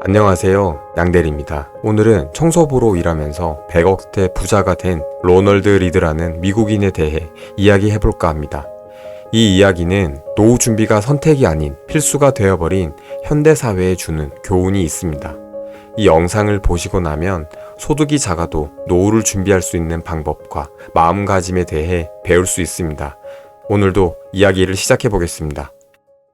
안녕하세요, 양대리입니다. 오늘은 청소부로 일하면서 100억대 부자가 된 로널드 리드라는 미국인에 대해 이야기해볼까 합니다. 이 이야기는 노후 준비가 선택이 아닌 필수가 되어버린 현대사회에 주는 교훈이 있습니다. 이 영상을 보시고 나면 소득이 작아도 노후를 준비할 수 있는 방법과 마음가짐에 대해 배울 수 있습니다. 오늘도 이야기를 시작해보겠습니다.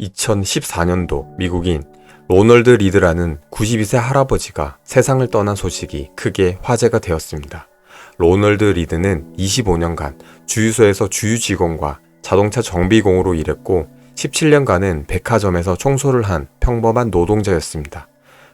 2014년도 미국인 로널드 리드라는 92세 할아버지가 세상을 떠난 소식이 크게 화제가 되었습니다. 로널드 리드는 25년간 주유소에서 주유 직원과 자동차 정비공으로 일했고 17년간은 백화점에서 청소를 한 평범한 노동자였습니다.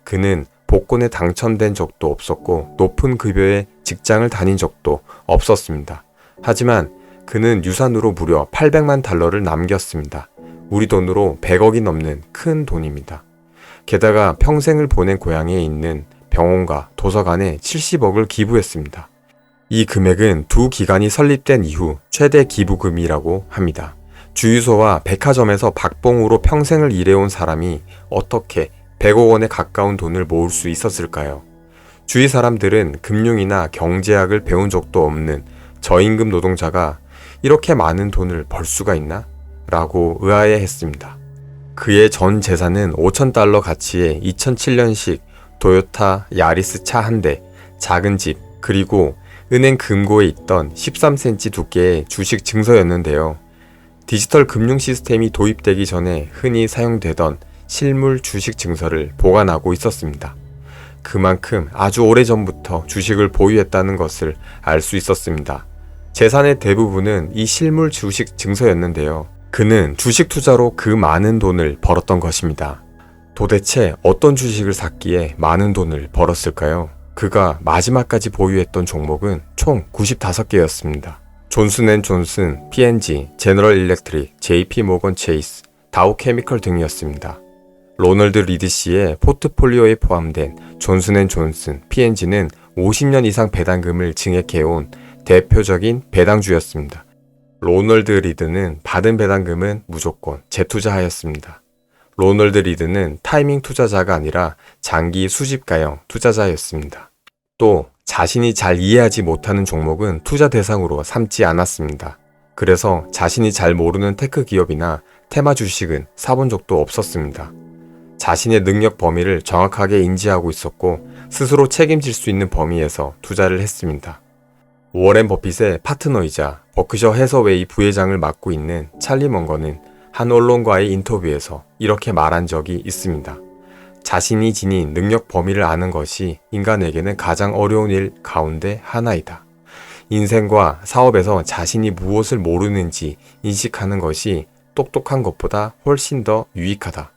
그는 복권에 당첨된 적도 없었고 높은 급여의 직장을 다닌 적도 없었습니다. 하지만 그는 유산으로 무려 800만 달러를 남겼습니다. 우리 돈으로 100억이 넘는 큰 돈입니다. 게다가 평생을 보낸 고향에 있는 병원과 도서관에 70억을 기부했습니다. 이 금액은 두 기관이 설립된 이후 최대 기부금이라고 합니다. 주유소와 백화점에서 박봉으로 평생을 일해온 사람이 어떻게 100억 원에 가까운 돈을 모을 수 있었을까요? 주위 사람들은 금융이나 경제학을 배운 적도 없는 저임금 노동자가 이렇게 많은 돈을 벌 수가 있나? 라고 의아해했습니다. 그의 전 재산은 5,000달러 가치의 2007년식 도요타 야리스 차 한 대, 작은 집, 그리고 은행 금고에 있던 13cm 두께의 주식 증서였는데요. 디지털 금융 시스템이 도입되기 전에 흔히 사용되던 실물 주식 증서를 보관하고 있었습니다. 그만큼 아주 오래전부터 주식을 보유했다는 것을 알 수 있었습니다. 재산의 대부분은 이 실물 주식 증서였는데요. 그는 주식 투자로 그 많은 돈을 벌었던 것입니다. 도대체 어떤 주식을 샀기에 많은 돈을 벌었을까요? 그가 마지막까지 보유했던 종목은 총 95개였습니다. 존슨앤존슨, P&G, 제너럴 일렉트릭, JP 모건 체이스, 다우 케미컬 등이었습니다. 로널드 리드 씨의 포트폴리오에 포함된 존슨앤존슨, P&G는 50년 이상 배당금을 증액해온 대표적인 배당주였습니다. 로널드 리드는 받은 배당금은 무조건 재투자하였습니다. 로널드 리드는 타이밍 투자자가 아니라 장기 수집가형 투자자였습니다. 또 자신이 잘 이해하지 못하는 종목은 투자 대상으로 삼지 않았습니다. 그래서 자신이 잘 모르는 테크 기업이나 테마 주식은 사본 적도 없었습니다. 자신의 능력 범위를 정확하게 인지하고 있었고 스스로 책임질 수 있는 범위에서 투자를 했습니다. 워렌 버핏의 파트너이자 버크셔 해서웨이 부회장을 맡고 있는 찰리 먼거는 한 언론과의 인터뷰에서 이렇게 말한 적이 있습니다. 자신이 지닌 능력 범위를 아는 것이 인간에게는 가장 어려운 일 가운데 하나이다. 인생과 사업에서 자신이 무엇을 모르는지 인식하는 것이 똑똑한 것보다 훨씬 더 유익하다.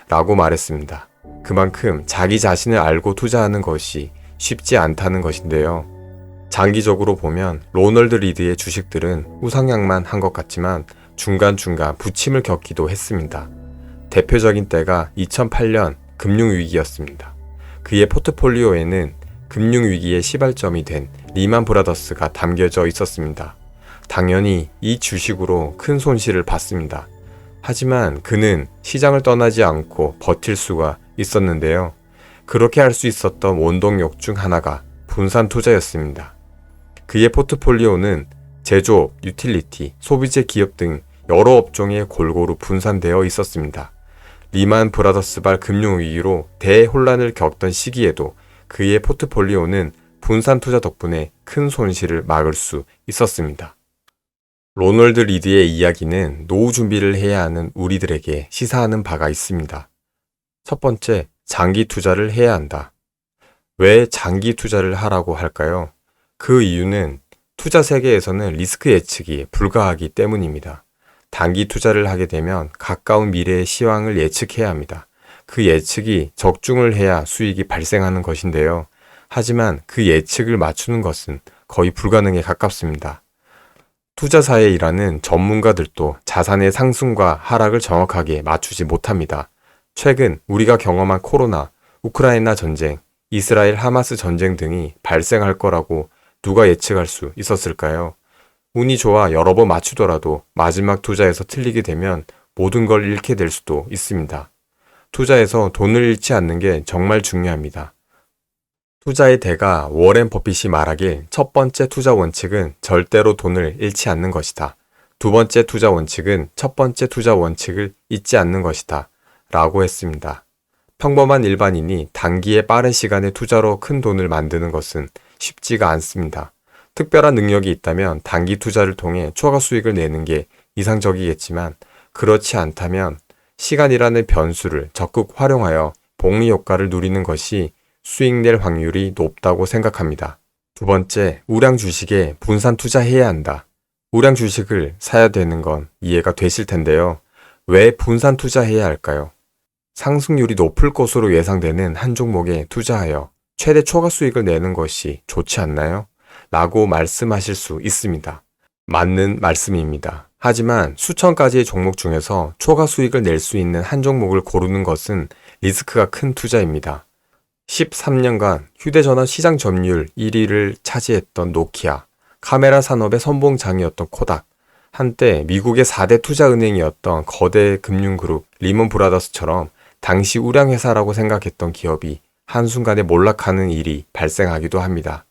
라고 말했습니다. 그만큼 자기 자신을 알고 투자하는 것이 쉽지 않다는 것인데요. 장기적으로 보면 로널드 리드의 주식들은 우상향만 한 것 같지만 중간중간 부침을 겪기도 했습니다. 대표적인 때가 2008년 금융위기였습니다. 그의 포트폴리오에는 금융위기의 시발점이 된 리만 브라더스가 담겨져 있었습니다. 당연히 이 주식으로 큰 손실을 봤습니다. 하지만 그는 시장을 떠나지 않고 버틸 수가 있었는데요. 그렇게 할 수 있었던 원동력 중 하나가 분산 투자였습니다. 그의 포트폴리오는 제조업, 유틸리티, 소비재 기업 등 여러 업종에 골고루 분산되어 있었습니다. 리만 브라더스발 금융위기로 대혼란을 겪던 시기에도 그의 포트폴리오는 분산 투자 덕분에 큰 손실을 막을 수 있었습니다. 로널드 리드의 이야기는 노후 준비를 해야 하는 우리들에게 시사하는 바가 있습니다. 첫 번째, 장기 투자를 해야 한다. 왜 장기 투자를 하라고 할까요? 그 이유는 투자 세계에서는 리스크 예측이 불가하기 때문입니다. 단기 투자를 하게 되면 가까운 미래의 시황을 예측해야 합니다. 그 예측이 적중을 해야 수익이 발생하는 것인데요. 하지만 그 예측을 맞추는 것은 거의 불가능에 가깝습니다. 투자사에 일하는 전문가들도 자산의 상승과 하락을 정확하게 맞추지 못합니다. 최근 우리가 경험한 코로나, 우크라이나 전쟁, 이스라엘 하마스 전쟁 등이 발생할 거라고 누가 예측할 수 있었을까요? 운이 좋아 여러 번 맞추더라도 마지막 투자에서 틀리게 되면 모든 걸 잃게 될 수도 있습니다. 투자에서 돈을 잃지 않는 게 정말 중요합니다. 투자의 대가 워렌 버핏이 말하길 첫 번째 투자 원칙은 절대로 돈을 잃지 않는 것이다. 두 번째 투자 원칙은 첫 번째 투자 원칙을 잊지 않는 것이다. 라고 했습니다. 평범한 일반인이 단기에 빠른 시간의 투자로 큰 돈을 만드는 것은 쉽지가 않습니다. 특별한 능력이 있다면 단기 투자를 통해 초과 수익을 내는 게 이상적이겠지만 그렇지 않다면 시간이라는 변수를 적극 활용하여 복리 효과를 누리는 것이 수익 낼 확률이 높다고 생각합니다. 두 번째, 우량 주식에 분산 투자해야 한다. 우량 주식을 사야 되는 건 이해가 되실 텐데요. 왜 분산 투자해야 할까요? 상승률이 높을 것으로 예상되는 한 종목에 투자하여 최대 초과 수익을 내는 것이 좋지 않나요? 라고 말씀하실 수 있습니다. 맞는 말씀입니다. 하지만 수천 가지의 종목 중에서 초과 수익을 낼 수 있는 한 종목을 고르는 것은 리스크가 큰 투자입니다. 13년간 휴대전화 시장 점유율 1위를 차지했던 노키아, 카메라 산업의 선봉장이었던 코닥, 한때 미국의 4대 투자은행이었던 거대 금융그룹 리먼 브라더스처럼 당시 우량회사라고 생각했던 기업이 한순간에 몰락하는 일이 발생하기도 합니다.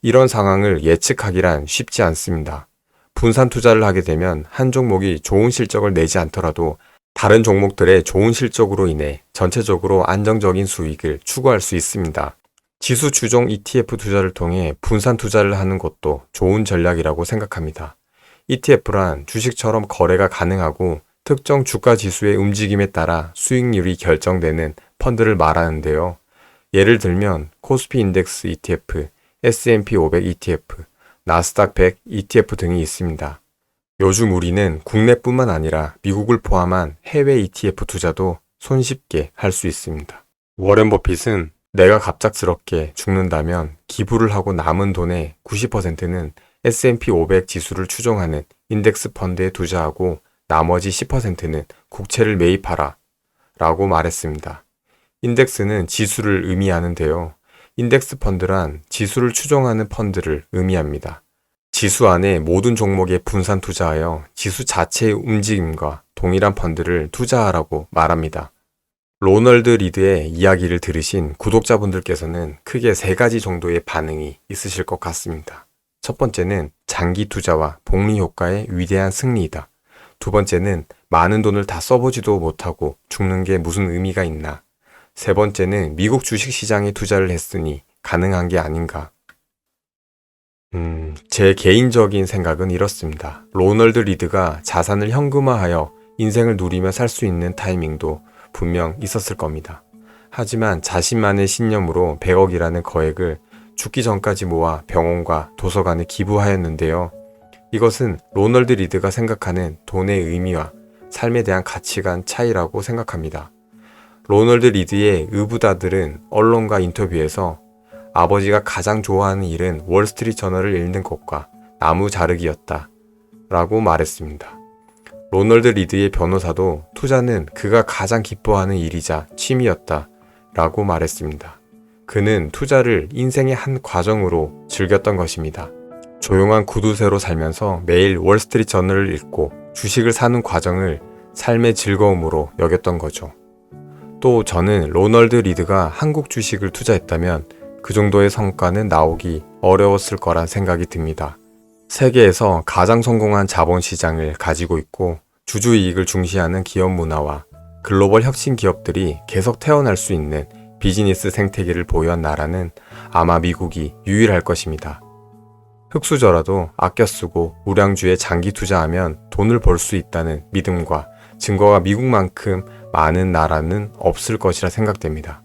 이런 상황을 예측하기란 쉽지 않습니다. 분산 투자를 하게 되면 한 종목이 좋은 실적을 내지 않더라도 다른 종목들의 좋은 실적으로 인해 전체적으로 안정적인 수익을 추구할 수 있습니다. 지수 추종 ETF 투자를 통해 분산 투자를 하는 것도 좋은 전략이라고 생각합니다. ETF란 주식처럼 거래가 가능하고 특정 주가 지수의 움직임에 따라 수익률이 결정되는 펀드를 말하는데요. 예를 들면 코스피 인덱스 ETF, S&P 500 ETF, 나스닥 100 ETF 등이 있습니다. 요즘 우리는 국내뿐만 아니라 미국을 포함한 해외 ETF 투자도 손쉽게 할 수 있습니다. 워렌 버핏은 내가 갑작스럽게 죽는다면 기부를 하고 남은 돈의 90%는 S&P 500 지수를 추종하는 인덱스 펀드에 투자하고 나머지 10%는 국채를 매입하라 라고 말했습니다. 인덱스는 지수를 의미하는데요. 인덱스 펀드란 지수를 추종하는 펀드를 의미합니다. 지수 안에 모든 종목에 분산 투자하여 지수 자체의 움직임과 동일한 펀드를 투자하라고 말합니다. 로널드 리드의 이야기를 들으신 구독자분들께서는 크게 3가지 정도의 반응이 있으실 것 같습니다. 첫 번째는 장기 투자와 복리 효과의 위대한 승리이다. 두 번째는 많은 돈을 다 써보지도 못하고 죽는 게 무슨 의미가 있나. 세 번째는 미국 주식시장에 투자를 했으니 가능한 게 아닌가. 제 개인적인 생각은 이렇습니다. 로널드 리드가 자산을 현금화하여 인생을 누리며 살 수 있는 타이밍도 분명 있었을 겁니다. 하지만 자신만의 신념으로 100억이라는 거액을 죽기 전까지 모아 병원과 도서관에 기부하였는데요. 이것은 로널드 리드가 생각하는 돈의 의미와 삶에 대한 가치관 차이라고 생각합니다. 로널드 리드의 의붓아들은 언론과 인터뷰에서 아버지가 가장 좋아하는 일은 월스트리트 저널을 읽는 것과 나무 자르기였다 라고 말했습니다. 로널드 리드의 변호사도 투자는 그가 가장 기뻐하는 일이자 취미였다 라고 말했습니다. 그는 투자를 인생의 한 과정으로 즐겼던 것입니다. 조용한 구두쇠로 살면서 매일 월스트리트 저널을 읽고 주식을 사는 과정을 삶의 즐거움으로 여겼던 거죠. 또 저는 로널드 리드가 한국 주식을 투자했다면 그 정도의 성과는 나오기 어려웠을 거란 생각이 듭니다. 세계에서 가장 성공한 자본시장을 가지고 있고 주주이익을 중시하는 기업 문화와 글로벌 혁신 기업들이 계속 태어날 수 있는 비즈니스 생태계를 보유한 나라는 아마 미국이 유일할 것입니다. 흙수저라도 아껴 쓰고 우량주에 장기 투자하면 돈을 벌 수 있다는 믿음과 증거가 미국만큼 많은 나라는 없을 것이라 생각됩니다.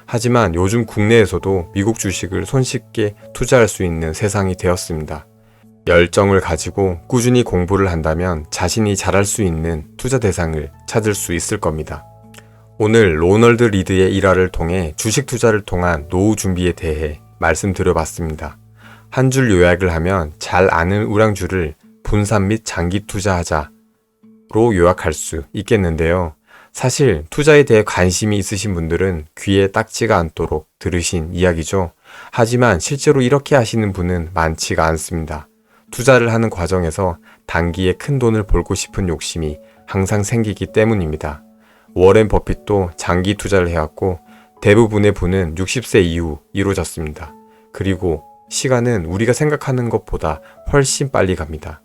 하지만 요즘 국내에서도 미국 주식을 손쉽게 투자할 수 있는 세상이 되었습니다. 열정을 가지고 꾸준히 공부를 한다면 자신이 잘할 수 있는 투자 대상을 찾을 수 있을 겁니다. 오늘 로널드 리드의 일화를 통해 주식 투자를 통한 노후 준비에 대해 말씀드려봤습니다. 한 줄 요약을 하면 잘 아는 우량주를 분산 및 장기 투자하자로 요약할 수 있겠는데요. 사실 투자에 대해 관심이 있으신 분들은 귀에 딱지가 않도록 들으신 이야기죠. 하지만 실제로 이렇게 하시는 분은 많지가 않습니다. 투자를 하는 과정에서 단기에 큰 돈을 벌고 싶은 욕심이 항상 생기기 때문입니다. 워렌 버핏도 장기 투자를 해왔고 대부분의 부는 60세 이후 이루어졌습니다. 그리고 시간은 우리가 생각하는 것보다 훨씬 빨리 갑니다.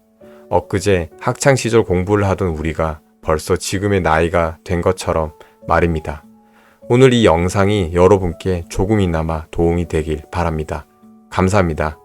엊그제 학창시절 공부를 하던 우리가 벌써 지금의 나이가 된 것처럼 말입니다. 오늘 이 영상이 여러분께 조금이나마 도움이 되길 바랍니다. 감사합니다.